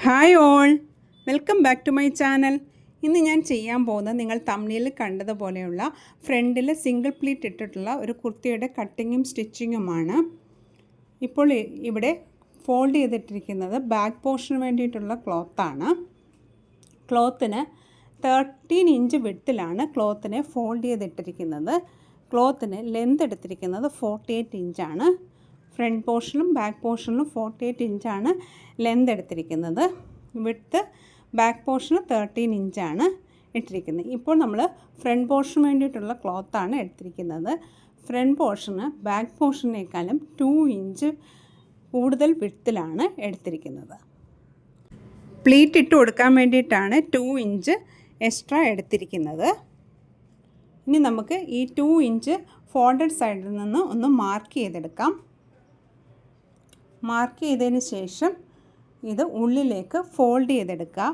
Hi all, welcome back to my channel. ഇന്ന് ഞാൻ ചെയ്യാൻ പോകുന്നത് നിങ്ങൾ തംബ്നെയിലിൽ കണ്ടതുപോലെയുള്ള ഫ്രണ്ടിൽ സിംഗിൾ പ്ലീറ്റ് ഇട്ടിട്ടുള്ള ഒരു കുർത്തിയുടെ കട്ടിങ്ങും സ്റ്റിച്ചിങ്ങുമാണ്. ഇപ്പോൾ ഇവിടെ ഫോൾഡ് ചെയ്തിട്ടിരിക്കുന്നത് ബാക്ക് പോർഷന് വേണ്ടിയിട്ടുള്ള ക്ലോത്താണ്. ക്ലോത്തിന് 13 ഇഞ്ച് വിഡ്ത്തിലാണ് ക്ലോത്തിനെ ഫോൾഡ് ചെയ്തിട്ടിരിക്കുന്നത്. ക്ലോത്തിന് ലെന്ത് എടുത്തിരിക്കുന്നത് 48 ഇഞ്ചാണ്. ഫ്രണ്ട് പോർഷനും ബാക്ക് പോർഷനിലും 48 ഇഞ്ചാണ് ലെന്ത് എടുത്തിരിക്കുന്നത്. വിഡ്ത്ത് ബാക്ക് പോർഷന് 13 ഇഞ്ചാണ് ഇട്ടിരിക്കുന്നത്. ഇപ്പോൾ നമ്മൾ ഫ്രണ്ട് പോർഷന് വേണ്ടിയിട്ടുള്ള ക്ലോത്താണ് എടുത്തിരിക്കുന്നത്. ഫ്രണ്ട് പോർഷന് ബാക്ക് പോർഷനേക്കാളും 2 ഇഞ്ച് കൂടുതൽ വിഡ്ത്തിലാണ് എടുത്തിരിക്കുന്നത്. പ്ലീറ്റ് ഇട്ട് കൊടുക്കാൻ വേണ്ടിയിട്ടാണ് 2 ഇഞ്ച് എക്സ്ട്രാ എടുത്തിരിക്കുന്നത്. ഇനി നമുക്ക് ഈ 2 ഇഞ്ച് ഫോൾഡഡ് സൈഡിൽ നിന്ന് ഒന്ന് മാർക്ക് ചെയ്തെടുക്കാം. മാർക്ക് ചെയ്തതിന് ശേഷം ഇത് ഉള്ളിലേക്ക് ഫോൾഡ് ചെയ്തെടുക്കുക.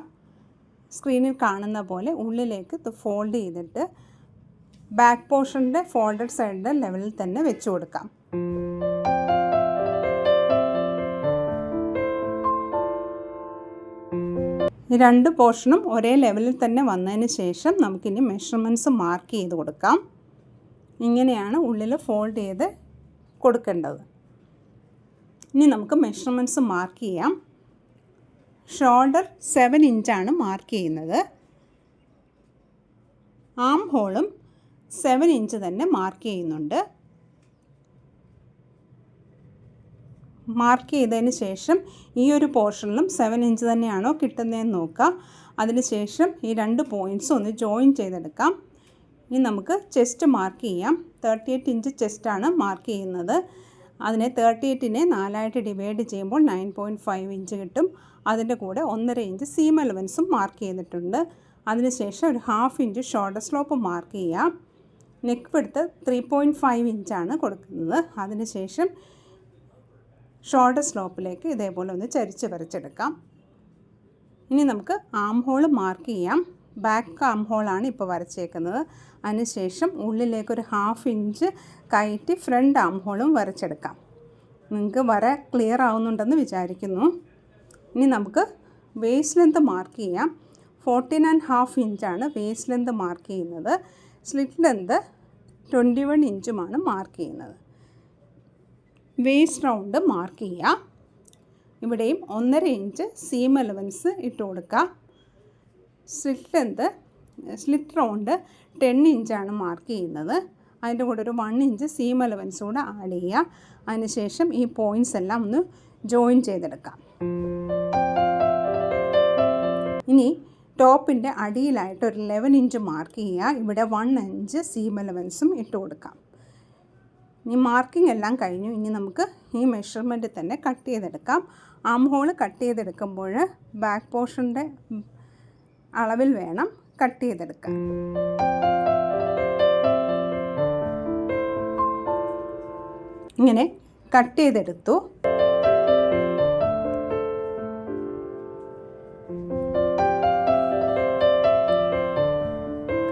സ്ക്രീനിൽ കാണുന്ന പോലെ ഉള്ളിലേക്ക് ഇത് ഫോൾഡ് ചെയ്തിട്ട് ബാക്ക് പോർഷൻ്റെ ഫോൾഡഡ് സൈഡിൻ്റെ ലെവലിൽ തന്നെ വെച്ച് കൊടുക്കാം. ഈ രണ്ട് പോർഷനും ഒരേ ലെവലിൽ തന്നെ വന്നതിന് ശേഷം നമുക്കിനി മെഷർമെൻറ്റ്സ് മാർക്ക് ചെയ്ത് കൊടുക്കാം. ഇങ്ങനെയാണ് ഉള്ളിൽ ഫോൾഡ് ചെയ്ത് കൊടുക്കേണ്ടത്. ഇനി നമുക്ക് മെഷർമെൻറ്റ്സ് മാർക്ക് ചെയ്യാം. ഷോൾഡർ 7 ഇഞ്ചാണ് മാർക്ക് ചെയ്യുന്നത്. ആം ഹോളും 7 ഇഞ്ച് തന്നെ മാർക്ക് ചെയ്യുന്നുണ്ട്. മാർക്ക് ചെയ്തതിന് ശേഷം ഈ ഒരു പോർഷനിലും 7 ഇഞ്ച് തന്നെയാണോ കിട്ടുന്നതെന്ന് നോക്കാം. അതിനുശേഷം ഈ രണ്ട് പോയിൻറ്റ്സ് ഒന്ന് ജോയിൻ ചെയ്തെടുക്കാം. ഇനി നമുക്ക് ചെസ്റ്റ് മാർക്ക് ചെയ്യാം. 38 ഇഞ്ച് ചെസ്റ്റാണ് മാർക്ക് ചെയ്യുന്നത്. അതിനെ 38നെ 4ആയിട്ട് ഡിവൈഡ് ചെയ്യുമ്പോൾ 9.5 ഇഞ്ച് കിട്ടും. അതിൻ്റെ കൂടെ 1.5 ഇഞ്ച് സീം അലവൻസും മാർക്ക് ചെയ്തിട്ടുണ്ട്. അതിനുശേഷം ഒരു 1/2 ഇഞ്ച് ഷോൾഡർ സ്ലോപ്പ് മാർക്ക് ചെയ്യാം. നെക്ക് വിഡ്ത്ത് 3.5 ഇഞ്ചാണ് കൊടുക്കുന്നത്. അതിനുശേഷം ഷോൾഡർ സ്ലോപ്പിലേക്ക് ഇതേപോലെ ഒന്ന് ചരിച്ച് വരച്ചെടുക്കാം. ഇനി നമുക്ക് ആം ഹോൾ മാർക്ക് ചെയ്യാം. ബാക്ക് ആം ഹോളാണ് ഇപ്പോൾ വരച്ചേക്കുന്നത്. അതിനുശേഷം ഉള്ളിലേക്കൊരു 1/2 ഇഞ്ച് കയറ്റി ഫ്രണ്ട് ആം ഹോളും വരച്ചെടുക്കാം. നിങ്ങൾക്ക് വര ക്ലിയർ ആവുന്നുണ്ടെന്ന് വിചാരിക്കുന്നു. ഇനി നമുക്ക് വേസ്റ്റ് ലെന്ത് മാർക്ക് ചെയ്യാം. 14.5 ഇഞ്ചാണ് വേസ്റ്റ് ലെന്ത് മാർക്ക് ചെയ്യുന്നത്. സ്ലിറ്റ് ലെന്ത് 21 ഇഞ്ചുമാണ് മാർക്ക് ചെയ്യുന്നത്. വേസ്റ്റ് റൗണ്ട് മാർക്ക് ചെയ്യുക. ഇവിടെയും 1.5 ഇഞ്ച് സീം അലവൻസ് ഇട്ട് കൊടുക്കുക. സ്ലിറ്റ് റൗണ്ട് 10 ഇഞ്ചാണ് മാർക്ക് ചെയ്യുന്നത്. അതിൻ്റെ കൂടെ ഒരു 1 ഇഞ്ച് സീം അലവൻസ് കൂടെ ആഡ് ചെയ്യുക. അതിനുശേഷം ഈ പോയിൻറ്റ്സ് എല്ലാം ഒന്ന് ജോയിൻ ചെയ്തെടുക്കാം. ഇനി ടോപ്പിൻ്റെ അടിയിലായിട്ട് ഒരു 11 ഇഞ്ച് മാർക്ക് ചെയ്യുക. ഇവിടെ 1 ഇഞ്ച് സീം അലവൻസും ഇട്ട് കൊടുക്കാം. ഇനി മാർക്കിംഗ് എല്ലാം കഴിഞ്ഞു. ഇനി നമുക്ക് ഈ മെഷർമെൻറ്റ് തന്നെ കട്ട് ചെയ്തെടുക്കാം. ആം ഹോൾ കട്ട് ചെയ്തെടുക്കുമ്പോൾ ബാക്ക് പോർഷൻ്റെ അളവിൽ വേണം കട്ട് ചെയ്തെടുക്കാൻ. ഇങ്ങനെ കട്ട് ചെയ്തെടുത്തു.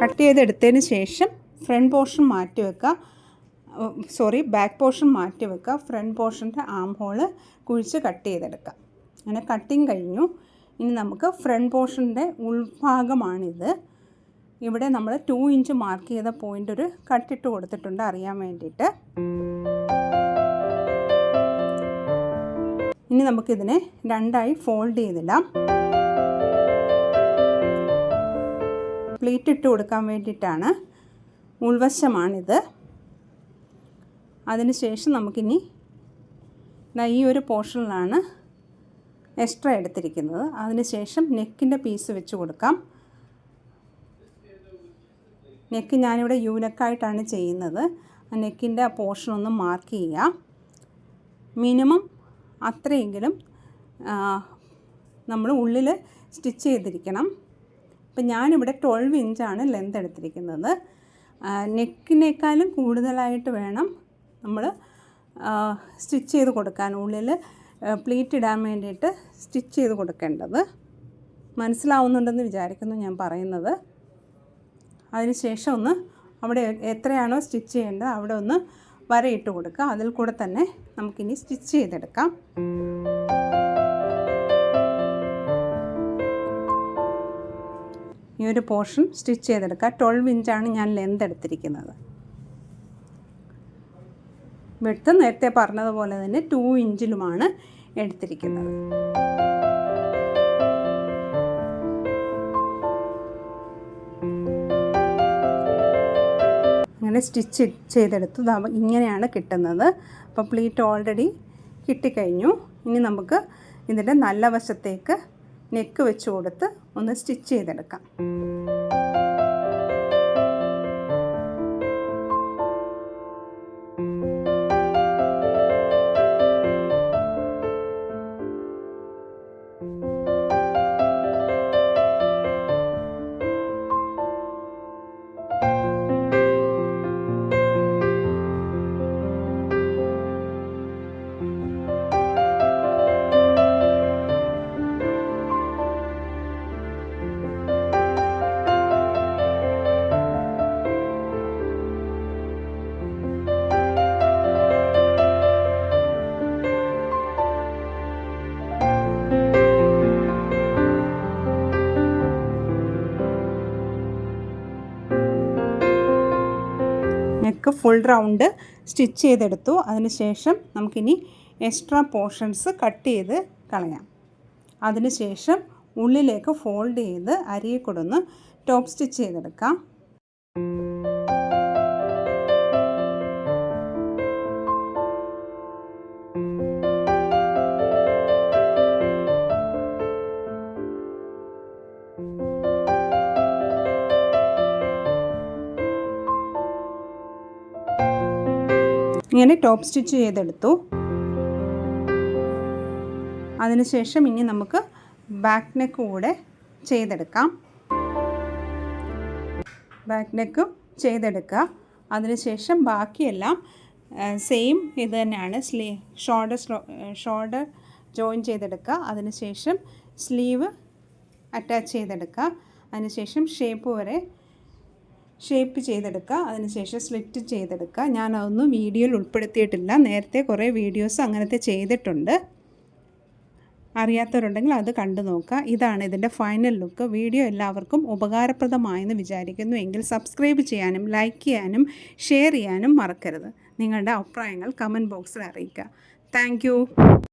കട്ട് ചെയ്തെടുത്തതിന് ശേഷം ഫ്രണ്ട് പോർഷൻ മാറ്റി വെക്കുക. ബാക്ക് പോർഷൻ മാറ്റി വെക്കുക. ഫ്രണ്ട് പോർഷൻ്റെ ആം ഹോൾ കുഴിച്ച് കട്ട് ചെയ്തെടുക്കുക. അങ്ങനെ കട്ടിങ് കഴിഞ്ഞു. ഇനി നമുക്ക് ഫ്രണ്ട് പോർഷൻ്റെ ഉൾഭാഗമാണിത്. ഇവിടെ നമ്മൾ 2 ഇഞ്ച് മാർക്ക് ചെയ്ത പോയിൻ്റ് ഒരു കട്ടിട്ട് കൊടുത്തിട്ടുണ്ട് അറിയാൻ വേണ്ടിയിട്ട്. ഇനി നമുക്കിതിനെ രണ്ടായി ഫോൾഡ് ചെയ്തിടാം. പ്ലീറ്റ് ഇട്ട് കൊടുക്കാൻ വേണ്ടിയിട്ടാണ്. ഉൾവശമാണിത്. അതിനുശേഷം നമുക്കിനി ഈ ഒരു പോർഷനിലാണ് എക്സ്ട്രാ എടുത്തിരിക്കുന്നത്. അതിനുശേഷം നെക്കിൻ്റെ പീസ് വെച്ച് കൊടുക്കാം. നെക്ക് ഞാനിവിടെ യൂനക്കായിട്ടാണ് ചെയ്യുന്നത്. ആ നെക്കിൻ്റെ ആ പോർഷൻ ഒന്ന് മാർക്ക് ചെയ്യുക. മിനിമം അത്രയെങ്കിലും നമ്മൾ ഉള്ളിൽ സ്റ്റിച്ച് ചെയ്തിരിക്കണം. ഇപ്പം ഞാനിവിടെ 12 ഇഞ്ചാണ് ലെന്ത് എടുത്തിരിക്കുന്നത്. നെക്കിനേക്കാളും കൂടുതലായിട്ട് വേണം നമ്മൾ സ്റ്റിച്ച് ചെയ്ത് കൊടുക്കാൻ, ഉള്ളിൽ പ്ലീറ്റ് ഇടാൻ വേണ്ടിയിട്ട് സ്റ്റിച്ച് ചെയ്ത് കൊടുക്കേണ്ടത്. മനസ്സിലാവുന്നുണ്ടെന്ന് വിചാരിക്കുന്നു ഞാൻ പറയുന്നത്. അതിനുശേഷം ഒന്ന് അവിടെ എത്രയാണോ സ്റ്റിച്ച് ചെയ്യേണ്ടത് അവിടെ ഒന്ന് വരയിട്ട് കൊടുക്കുക. അതിൽ കൂടെ തന്നെ നമുക്കിനി സ്റ്റിച്ച് ചെയ്തെടുക്കാം. ഈ ഒരു പോർഷൻ സ്റ്റിച്ച് ചെയ്തെടുക്കുക. 12 ഇഞ്ചാണ് ഞാൻ ലെന്ത് എടുത്തിരിക്കുന്നത്. വിഡ്ത്ത് നേരത്തെ പറഞ്ഞതുപോലെ തന്നെ 2 ഇഞ്ചിലുമാണ് എടുത്തിരിക്കുന്നത്. അങ്ങനെ സ്റ്റിച്ച് ചെയ്തെടുത്തു. ഇങ്ങനെയാണ് കിട്ടുന്നത്. അപ്പോൾ പ്ലീറ്റ് ഓൾറെഡി കിട്ടിക്കഴിഞ്ഞു. ഇനി നമുക്ക് ഇതിൻ്റെ നല്ല വശത്തേക്ക് നെക്ക് വെച്ച് കൊടുത്ത് ഒന്ന് സ്റ്റിച്ച് ചെയ്തെടുക്കാം. നെക്ക് ഫുൾ റൗണ്ട് സ്റ്റിച്ച് ചെയ്തെടുത്തു. അതിനുശേഷം നമുക്കിനി എക്സ്ട്രാ പോർഷൻസ് കട്ട് ചെയ്ത് കളയാം. അതിനുശേഷം ഉള്ളിലേക്ക് ഫോൾഡ് ചെയ്ത് അരിയെ കൊടുന്ന് ടോപ്പ് സ്റ്റിച്ച് ചെയ്തെടുക്കാം. ഇങ്ങനെ ടോപ്പ് സ്റ്റിച്ച് ചെയ്തെടുത്തു. അതിനുശേഷം ഇനി നമുക്ക് ബാക്ക് നെക്ക് കൂടെ ചെയ്തെടുക്കാം. ബാക്ക് നെക്കും ചെയ്തെടുക്കുക. അതിനുശേഷം ബാക്കിയെല്ലാം സെയിം ഇത് തന്നെയാണ്. ഷോൾഡർ ജോയിൻ ചെയ്തെടുക്കുക. അതിനുശേഷം സ്ലീവ് അറ്റാച്ച് ചെയ്തെടുക്കുക. അതിനുശേഷം ഷേപ്പ് ചെയ്തെടുക്കുക. അതിനുശേഷം സ്ലിറ്റ് ചെയ്തെടുക്കുക. ഞാനതൊന്നും വീഡിയോയിൽ ഉൾപ്പെടുത്തിയിട്ടില്ല. നേരത്തെ കുറേ വീഡിയോസ് അങ്ങനത്തെ ചെയ്തിട്ടുണ്ട്. അറിയാത്തവരുണ്ടെങ്കിൽ അത് കണ്ടു നോക്കുക. ഇതാണ് ഇതിൻ്റെ ഫൈനൽ ലുക്ക്. വീഡിയോ എല്ലാവർക്കും ഉപകാരപ്രദമായെന്ന് വിചാരിക്കുന്നു. എങ്കിൽ സബ്സ്ക്രൈബ് ചെയ്യാനും ലൈക്ക് ചെയ്യാനും ഷെയർ ചെയ്യാനും മറക്കരുത്. നിങ്ങളുടെ അഭിപ്രായങ്ങൾ കമൻറ്റ് ബോക്സിൽ അറിയിക്കുക. താങ്ക്